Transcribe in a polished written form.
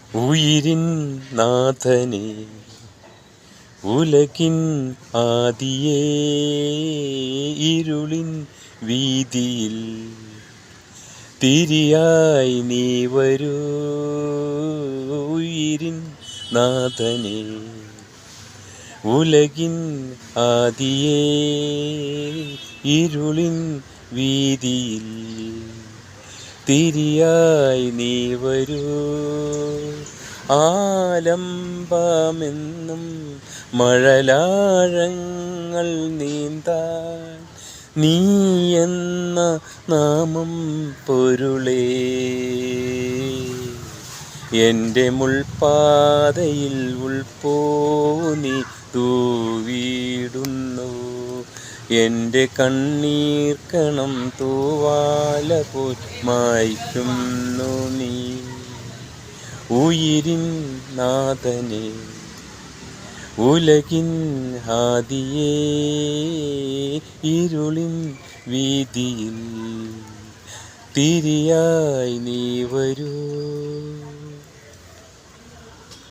ഉയിരിൻ നാഥനെ ഉലകിൻ ആദിയേ ഇരുളിൻ വീതിയിൽ തിരിയായി നീ വരൂ ഉയിരിൻ നാഥനെ ഉലകിൻ ആദിയേ ഇരുളിൻ വീതിയിൽ തിരിയായി നീ വരൂ ആലംബമെന്നും മഴലാഴങ്ങൾ നീന്താൻ നീ എന്ന നാമം പൊരുളേ എൻ്റെ മുൾപ്പാതയിൽ ഉൾപ്പോനി തൂവിടുന്നു എൻ്റെ കണ്ണീർ കണം തൂവാല പോൽ മായ്ക്കുന്നു നീ ഉയിരിൻ നാഥനെ ഉലകിൻ ആദിയേ ഇരുളിൻ വീതിയിൽ തിരിയായി നീ വരൂ.